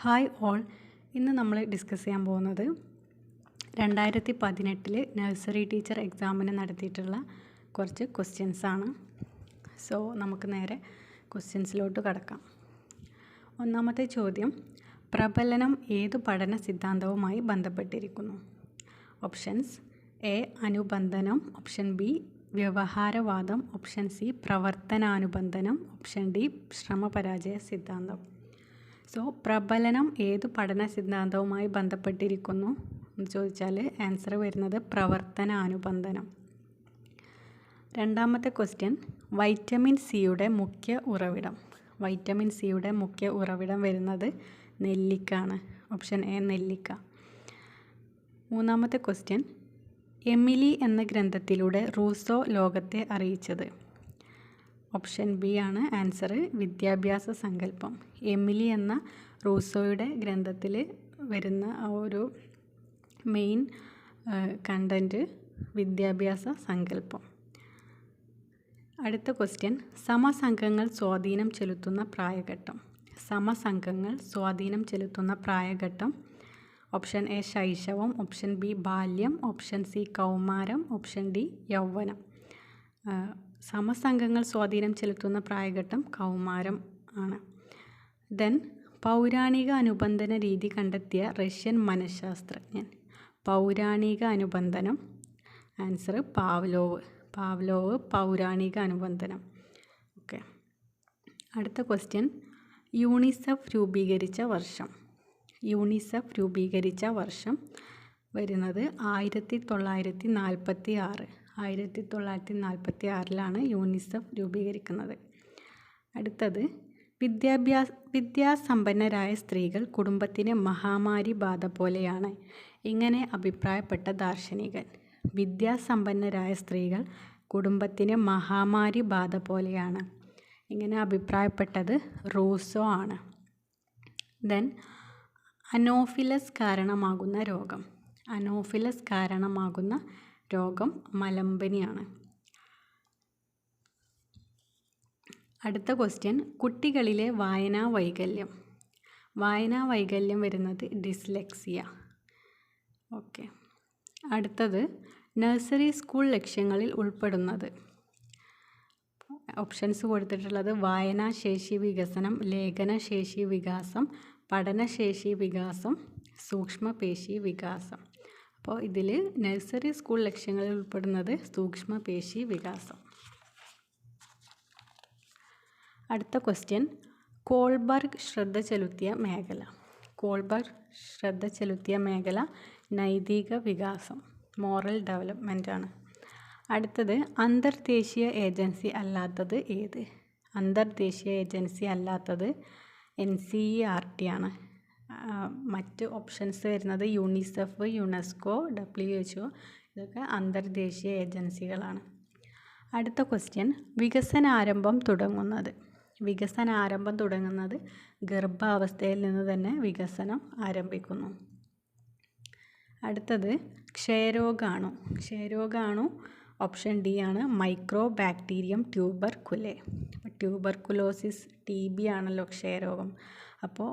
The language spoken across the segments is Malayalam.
Hi all. ഇന്ന് നമ്മൾ ഡിസ്കസ് ചെയ്യാൻ പോകുന്നത് 2018 നഴ്സറി ടീച്ചർ എക്സാമിന് നടത്തിയിട്ടുള്ള കുറച്ച് ക്വസ്റ്റ്യൻസാണ്. സോ നമുക്ക് നേരെ ക്വസ്റ്റ്യൻസിലോട്ട് കടക്കാം. ഒന്നാമത്തെ ചോദ്യം, പ്രബലനം ഏതു പഠന സിദ്ധാന്തവുമായി ബന്ധപ്പെട്ടിരിക്കുന്നു? ഓപ്ഷൻസ്: എ അനുബന്ധനം, ഓപ്ഷൻ ബി വ്യവഹാരവാദം, ഓപ്ഷൻ സി പ്രവർത്തനാനുബന്ധനം, ഓപ്ഷൻ ഡി ശ്രമപരാജയ സിദ്ധാന്തം. സോ പ്രബലനം ഏതു പഠന സിദ്ധാന്തവുമായി ബന്ധപ്പെട്ടിരിക്കുന്നു എന്ന് ചോദിച്ചാൽ ആൻസർ വരുന്നത് പ്രവർത്തനാനുബന്ധനം. രണ്ടാമത്തെ ക്വസ്റ്റ്യൻ, വൈറ്റമിൻ സിയുടെ മുഖ്യ ഉറവിടം. വൈറ്റമിൻ സിയുടെ മുഖ്യ ഉറവിടം വരുന്നത് നെല്ലിക്കാണ്. ഓപ്ഷൻ എ നെല്ലിക്ക. മൂന്നാമത്തെ ക്വസ്റ്റ്യൻ, എമിലി എന്ന ഗ്രന്ഥത്തിലൂടെ റൂസോ ലോകത്തെ അറിയിച്ചത്. ഓപ്ഷൻ ബി ആണ് ആൻസർ, വിദ്യാഭ്യാസ സങ്കല്പം. എമിലി എന്ന റൂസോയുടെ ഗ്രന്ഥത്തിൽ വരുന്ന ഒരു മെയിൻ കണ്ടൻറ്റ് വിദ്യാഭ്യാസ സങ്കല്പം. അടുത്ത ക്വസ്റ്റ്യൻ, സമസംഘങ്ങൾ സ്വാധീനം ചെലുത്തുന്ന പ്രായഘട്ടം. സമസംഘങ്ങൾ സ്വാധീനം ചെലുത്തുന്ന പ്രായഘട്ടം. ഓപ്ഷൻ എ ശൈശവം, ഓപ്ഷൻ ബി ബാല്യം, ഓപ്ഷൻ സി കൗമാരം, ഓപ്ഷൻ ഡി യൗവനം. സമസംഘങ്ങൾ സ്വാധീനം ചെലുത്തുന്ന പ്രായഘട്ടം കൗമാരം ആണ്. ദെൻ പൗരാണിക അനുബന്ധന രീതി കണ്ടെത്തിയ റഷ്യൻ മനഃശാസ്ത്രജ്ഞൻ. പൗരാണിക അനുബന്ധനം. Answer Pavlov. പാവ്ലോവ് പൗരാണിക അനുബന്ധനം. ഓക്കെ. അടുത്ത ക്വസ്റ്റ്യൻ, യൂണിസെഫ് രൂപീകരിച്ച വർഷം. യൂണിസെഫ് രൂപീകരിച്ച വർഷം വരുന്നത് 1946. 1946 യൂണിസെഫ് രൂപീകരിക്കുന്നത്. അടുത്തത്, വിദ്യാസമ്പന്നരായ സ്ത്രീകൾ കുടുംബത്തിന് മഹാമാരി ബാധ പോലെയാണ്. ഇങ്ങനെ അഭിപ്രായപ്പെട്ട ദാർശനികൻ. വിദ്യാസമ്പന്നരായ സ്ത്രീകൾ കുടുംബത്തിന് മഹാമാരി ബാധ പോലെയാണ്. ഇങ്ങനെ അഭിപ്രായപ്പെട്ടത് റൂസോ ആണ്. ദെൻ അനോഫിലസ് കാരണമാകുന്ന രോഗം. അനോഫിലസ് കാരണമാകുന്ന രോഗം മലമ്പനിയാണ്. അടുത്ത ക്വസ്റ്റ്യൻ, കുട്ടികളിലെ വായനാ വൈകല്യം. വായനാ വൈകല്യം വരുന്നത് ഡിസ്ലെക്സിയ. ഓക്കെ. അടുത്തത്, നഴ്സറി സ്കൂൾ ലക്ഷ്യങ്ങളിൽ ഉൾപ്പെടുന്നത്. ഓപ്ഷൻസ് കൊടുത്തിട്ടുള്ളത് വായനാശേഷി വികസനം, ലേഖനശേഷി വികാസം, പഠനശേഷി വികാസം, സൂക്ഷ്മപേശി വികാസം. അപ്പോൾ ഇതിൽ നഴ്സറി സ്കൂൾ ലക്ഷ്യങ്ങളിൽ ഉൾപ്പെടുന്നത് സൂക്ഷ്മപേശി വികാസം. അടുത്ത ക്വസ്റ്റ്യൻ, കോൾബർഗ് ശ്രദ്ധ ചെലുത്തിയ മേഖല. കോൾബർഗ് ശ്രദ്ധ ചെലുത്തിയ മേഖല നൈതിക വികാസം, മോറൽ ഡെവലപ്മെൻ്റ് ആണ്. അടുത്തത്, അന്തർദേശീയ ഏജൻസി അല്ലാത്തത് ഏത്? അന്തർദേശീയ ഏജൻസി അല്ലാത്തത് NCERT ആണ്. മറ്റ് ഓപ്ഷൻസ് വരുന്നത് യൂണിസെഫ്, യുനെസ്കോ, WHO. ഇതൊക്കെ അന്തർദേശീയ ഏജൻസികളാണ്. അടുത്ത ക്വസ്റ്റ്യൻ, വികസനാരംഭം തുടങ്ങുന്നത്. വികസനാരംഭം തുടങ്ങുന്നത് ഗർഭാവസ്ഥയിൽ നിന്ന് തന്നെ വികസനം ആരംഭിക്കുന്നു. അടുത്തത്, ക്ഷയരോഗാണു. ക്ഷയരോഗാണു ഓപ്ഷൻ ഡി ആണ്, മൈക്രോ ബാക്ടീരിയം ട്യൂബർകുലെ. ട്യൂബർകുലോസിസ് TB ആണല്ലോ ക്ഷയരോഗം. അപ്പോൾ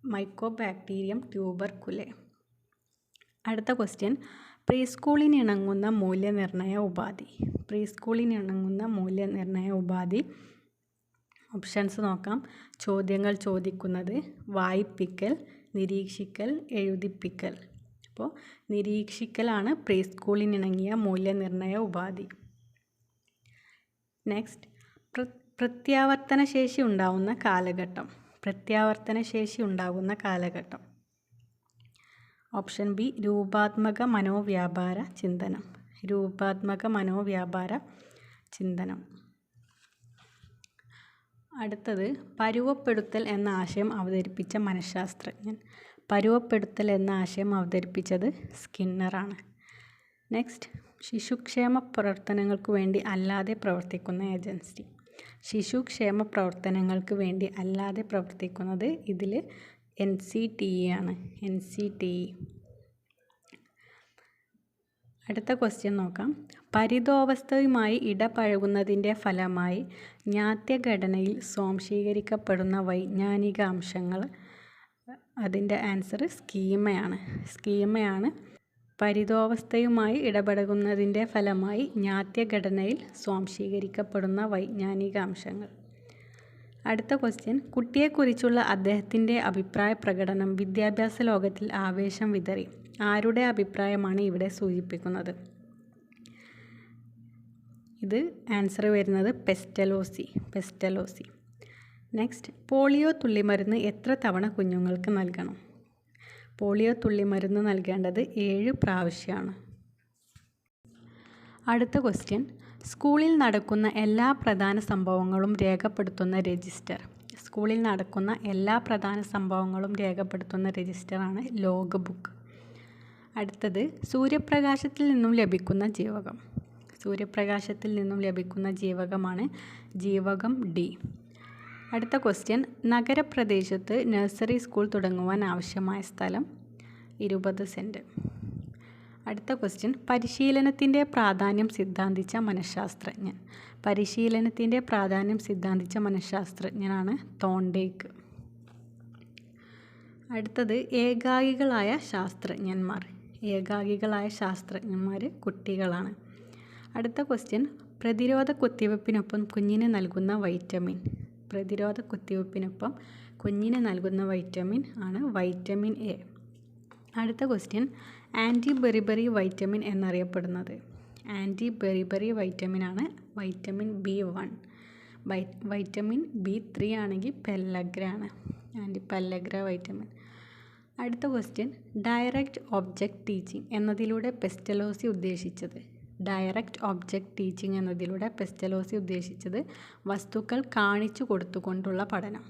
മൈക്രോ ബാക്ടീരിയം ട്യൂബർകുലെ. അടുത്ത ക്വസ്റ്റ്യൻ, പ്രീസ്കൂളിനിണങ്ങുന്ന മൂല്യനിർണ്ണയ ഉപാധി. പ്രീസ്കൂളിനിണങ്ങുന്ന മൂല്യനിർണ്ണയ ഉപാധി. ഓപ്ഷൻസ് നോക്കാം. ചോദ്യങ്ങൾ ചോദിക്കുന്നത്, വായിപ്പിക്കൽ, നിരീക്ഷിക്കൽ, എഴുതിപ്പിക്കൽ. അപ്പോൾ നിരീക്ഷിക്കലാണ് പ്രീസ്കൂളിനിണങ്ങിയ മൂല്യനിർണ്ണയ ഉപാധി. നെക്സ്റ്റ്, പ്രത്യാവർത്തനശേഷി ഉണ്ടാവുന്ന കാലഘട്ടം. പ്രത്യാവർത്തനശേഷി ഉണ്ടാകുന്ന കാലഘട്ടം. ഓപ്ഷൻ ബി രൂപാത്മക മനോവ്യാപാര ചിന്തനം. രൂപാത്മക മനോവ്യാപാര ചിന്തനം. അടുത്തത്, പരുവപ്പെടുത്തൽ എന്ന ആശയം അവതരിപ്പിച്ച മനഃശാസ്ത്രജ്ഞൻ. പരുവപ്പെടുത്തൽ എന്ന ആശയം അവതരിപ്പിച്ചത് സ്കിന്നറാണ്. നെക്സ്റ്റ്, ശിശുക്ഷേമ പ്രവർത്തനങ്ങൾക്ക് വേണ്ടി അല്ലാതെ പ്രവർത്തിക്കുന്ന ഏജൻസി. ശിശുക്ഷേമ പ്രവർത്തനങ്ങൾക്ക് വേണ്ടി അല്ലാതെ പ്രവർത്തിക്കുന്നത് ഇതിൽ NCTE ആണ്. NCTE. അടുത്ത ക്വസ്റ്റ്യൻ നോക്കാം. പരിതോവസ്ഥയുമായി ഇടപഴകുന്നതിൻ്റെ ഫലമായി ജ്ഞാത്യഘടനയിൽ സ്വാംശീകരിക്കപ്പെടുന്ന വൈജ്ഞാനിക അംശങ്ങൾ അതിൻ്റെ ആൻസർ സ്കീമയാണ് പരിതോവസ്ഥയുമായി ഇടപഴകുന്നതിൻ്റെ ഫലമായി ജ്ഞാത്യഘടനയിൽ സ്വാംശീകരിക്കപ്പെടുന്ന വൈജ്ഞാനിക അംശങ്ങൾ. അടുത്ത ക്വസ്റ്റ്യൻ, കുട്ടിയെക്കുറിച്ചുള്ള അദ്ദേഹത്തിൻ്റെ അഭിപ്രായ പ്രകടനം വിദ്യാഭ്യാസ ലോകത്തിൽ ആവേശം വിതറി. ആരുടെ അഭിപ്രായമാണ് ഇവിടെ സൂചിപ്പിക്കുന്നത്? ഇത് ആൻസർ വരുന്നത് പെസ്റ്റലോസി. നെക്സ്റ്റ്, പോളിയോ തുള്ളിമരുന്ന് എത്ര തവണ കുഞ്ഞുങ്ങൾക്ക് നൽകണം? പോളിയോ തുള്ളിമരുന്ന് നൽകേണ്ടത് 7 പ്രാവശ്യമാണ്. അടുത്ത ക്വസ്റ്റ്യൻ, സ്കൂളിൽ നടക്കുന്ന എല്ലാ പ്രധാന സംഭവങ്ങളും രേഖപ്പെടുത്തുന്ന രജിസ്റ്റർ. സ്കൂളിൽ നടക്കുന്ന എല്ലാ പ്രധാന സംഭവങ്ങളും രേഖപ്പെടുത്തുന്ന രജിസ്റ്ററാണ് ലോഗ് ബുക്ക്. അടുത്തത്, സൂര്യപ്രകാശത്തിൽ നിന്നും ലഭിക്കുന്ന ജീവകം. സൂര്യപ്രകാശത്തിൽ നിന്നും ലഭിക്കുന്ന ജീവകമാണ് ജീവകം D. അടുത്ത ക്വസ്റ്റ്യൻ, നഗരപ്രദേശത്ത് നഴ്സറി സ്കൂൾ തുടങ്ങുവാൻ ആവശ്യമായ സ്ഥലം 20 സെൻറ്റ്. അടുത്ത ക്വസ്റ്റ്യൻ, പരിശീലനത്തിൻ്റെ പ്രാധാന്യം സിദ്ധാന്തിച്ച മനഃശാസ്ത്രജ്ഞൻ. പരിശീലനത്തിൻ്റെ പ്രാധാന്യം സിദ്ധാന്തിച്ച മനഃശാസ്ത്രജ്ഞനാണ് തോണ്ടേക്ക്. അടുത്തത്, ഏകാകികളായ ശാസ്ത്രജ്ഞന്മാർ കുട്ടികളാണ്. അടുത്ത ക്വസ്റ്റ്യൻ, പ്രതിരോധ കുത്തിവയ്പ്പിനൊപ്പം കുഞ്ഞിന് നൽകുന്ന വൈറ്റമിൻ. പ്രതിരോധ കുത്തിവയ്പ്പിനൊപ്പം കുഞ്ഞിന് നൽകുന്ന വൈറ്റമിൻ ആണ് വൈറ്റമിൻ A. അടുത്ത ക്വസ്റ്റ്യൻ, ആൻറ്റി ബെറിബറി വൈറ്റമിൻ എന്നറിയപ്പെടുന്നത്. ആൻറ്റി ബെറിബറി വൈറ്റമിൻ ആണ് വൈറ്റമിൻ B1. വൈറ്റമിൻ B3 ആണെങ്കിൽ പെല്ലഗ്ര ആണ്, ആൻറ്റി പെല്ലഗ്ര വൈറ്റമിൻ. അടുത്ത ക്വസ്റ്റ്യൻ, ഡയറക്റ്റ് ഒബ്ജക്റ്റ് ടീച്ചിങ് എന്നതിലൂടെ പെസ്റ്റലോസി ഉദ്ദേശിച്ചത്. ഡയറക്റ്റ് ഒബ്ജക്റ്റ് ടീച്ചിങ് എന്നതിലൂടെ പെസ്റ്റലോസി ഉദ്ദേശിച്ചത് വസ്തുക്കൾ കാണിച്ചു കൊടുത്തുകൊണ്ടുള്ള പഠനം.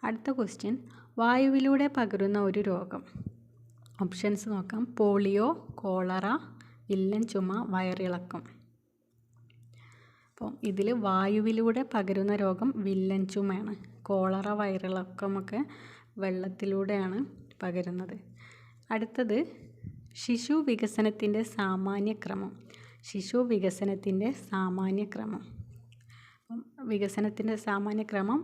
അടുത്ത ക്വസ്റ്റ്യൻ, വായുവിലൂടെ പകരുന്ന ഒരു രോഗം. ഓപ്ഷൻസ് നോക്കാം. പോളിയോ, കോളറ, വില്ലൻ ചുമ, വയറിളക്കം. അപ്പം ഇതിൽ വായുവിലൂടെ പകരുന്ന രോഗം വില്ലൻ ചുമയാണ്. കോളറ, വയറിളക്കമൊക്കെ വെള്ളത്തിലൂടെയാണ് പകരുന്നത്. അടുത്തത്, ശിശു വികസനത്തിൻ്റെ സാമാന്യക്രമം. വികസനത്തിൻ്റെ സാമാന്യക്രമം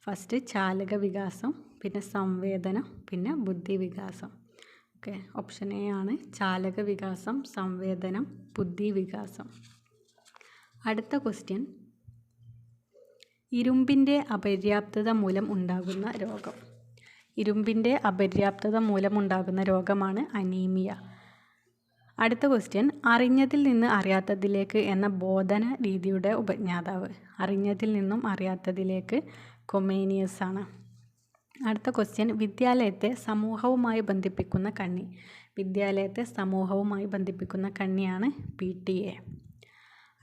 ഫസ്റ്റ് ചാലക വികാസം, പിന്നെ സംവേദനം, പിന്നെ ബുദ്ധിവികാസം. ഓക്കെ, ഓപ്ഷൻ A ആണ് ചാലക വികാസം, സംവേദനം, ബുദ്ധിവികാസം. അടുത്ത ക്വസ്റ്റ്യൻ, ഇരുമ്പിൻ്റെ അപര്യാപ്തത മൂലം ഉണ്ടാകുന്ന രോഗം. ഇരുമ്പിൻ്റെ അപര്യാപ്തത മൂലമുണ്ടാകുന്ന രോഗമാണ് അനീമിയ. അടുത്ത ക്വസ്റ്റ്യൻ, അറിഞ്ഞതിൽ നിന്ന് അറിയാത്തതിലേക്ക് എന്ന ബോധന രീതിയുടെ ഉപജ്ഞാതാവ്. അറിഞ്ഞതിൽ നിന്നും അറിയാത്തതിലേക്ക് കൊമേനിയസ് ആണ്. അടുത്ത ക്വസ്റ്റ്യൻ, വിദ്യാലയത്തെ സമൂഹവുമായി ബന്ധിപ്പിക്കുന്ന കണ്ണി. വിദ്യാലയത്തെ സമൂഹവുമായി ബന്ധിപ്പിക്കുന്ന കണ്ണിയാണ് PTA.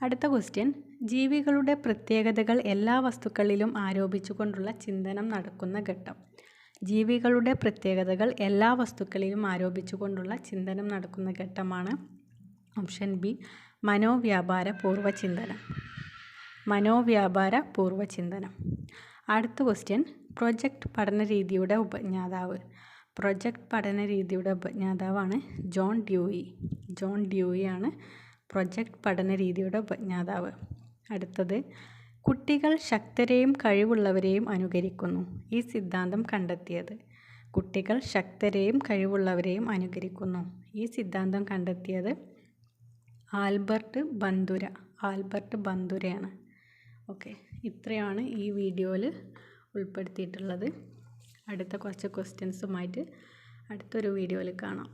അടുത്ത ക്വസ്റ്റ്യൻ, ജീവികളുടെ പ്രത്യേകതകൾ എല്ലാ വസ്തുക്കളിലും ആരോപിച്ചുകൊണ്ടുള്ള ചിന്തനം നടക്കുന്ന ഘട്ടം. ജീവികളുടെ പ്രത്യേകതകൾ എല്ലാ വസ്തുക്കളിലും ആരോപിച്ചുകൊണ്ടുള്ള ചിന്തനം നടക്കുന്ന ഘട്ടമാണ് ഓപ്ഷൻ B മനോവ്യാപാര പൂർവ്വചിന്തനം. അടുത്ത ക്വസ്റ്റ്യൻ, പ്രൊജക്റ്റ് പഠനരീതിയുടെ ഉപജ്ഞാതാവാണ് ജോൺ ഡ്യൂയി ആണ് പ്രൊജക്റ്റ് പഠനരീതിയുടെ ഉപജ്ഞാതാവ്. അടുത്തത്, കുട്ടികൾ ശക്തരെയും കഴിവുള്ളവരെയും അനുകരിക്കുന്നു. ഈ സിദ്ധാന്തം കണ്ടെത്തിയത്. കുട്ടികൾ ശക്തരെയും കഴിവുള്ളവരെയും അനുകരിക്കുന്നു. ഈ സിദ്ധാന്തം കണ്ടെത്തിയത് ആൽബർട്ട് ബന്ദുരയാണ്. ഓക്കെ, ഇത്രയാണ് ഈ വീഡിയോയിൽ ഉൾപ്പെടുത്തിയിട്ടുള്ളത്. അടുത്ത കുറച്ച് ക്വസ്റ്റ്യൻസുമായിട്ട് അടുത്തൊരു വീഡിയോയിൽ കാണാം.